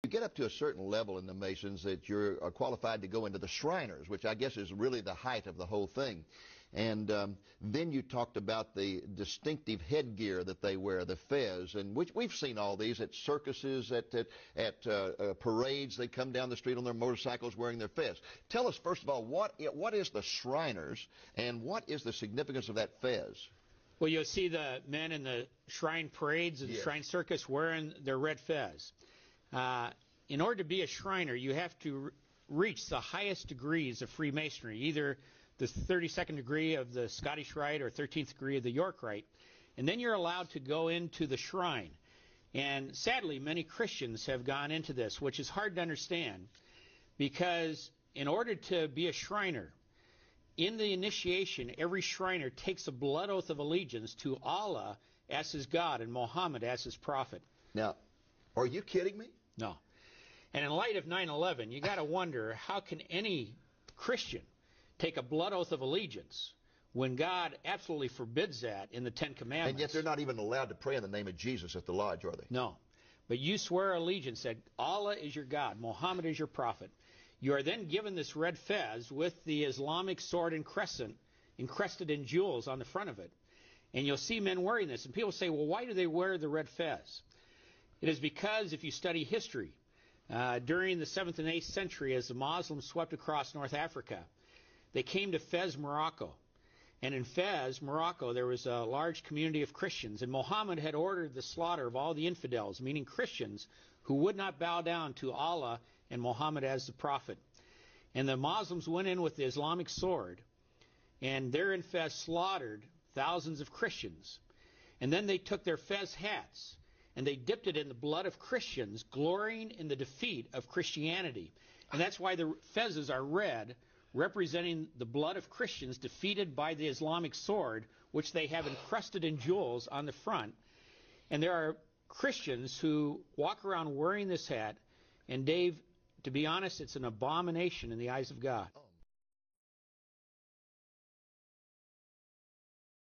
You get up to a certain level in the Masons that you're qualified to go into the Shriners, which I guess is really the height of the whole thing. And then you talked about the distinctive headgear that they wear, the fez, and we've seen all these at circuses, at parades. They come down the street on their motorcycles wearing their fez. Tell us, first of all, what is the Shriners, and what is the significance of that fez? Well, you'll see the men in the shrine parades and shrine circus wearing their red fez. In order to be a Shriner, you have to reach the highest degrees of Freemasonry, either the 32nd degree of the Scottish Rite or 13th degree of the York Rite, and then you're allowed to go into the shrine. And sadly, many Christians have gone into this, which is hard to understand, because in order to be a Shriner, in the initiation, every Shriner takes a blood oath of allegiance to Allah as his God and Muhammad as his prophet. Now, are you kidding me? No. And in light of 9/11, you got to wonder, how can any Christian take a blood oath of allegiance when God absolutely forbids that in the Ten Commandments? And yet they're not even allowed to pray in the name of Jesus at the lodge, are they? No. But you swear allegiance that Allah is your God, Muhammad is your prophet. You are then given this red fez with the Islamic sword and crescent encrusted in jewels on the front of it. And you'll see men wearing this. And people say, well, why do they wear the red fez? It is because, if you study history, during the 7th and 8th century, as the Muslims swept across North Africa, they came to Fez, Morocco. And in Fez, Morocco, there was a large community of Christians. And Muhammad had ordered the slaughter of all the infidels, meaning Christians, who would not bow down to Allah and Muhammad as the prophet. And the Muslims went in with the Islamic sword, and there in Fez slaughtered thousands of Christians. And then they took their Fez hats, and they dipped it in the blood of Christians, glorying in the defeat of Christianity. And that's why the fezes are red, representing the blood of Christians defeated by the Islamic sword, which they have encrusted in jewels on the front. And there are Christians who walk around wearing this hat, and Dave, to be honest, it's an abomination in the eyes of God.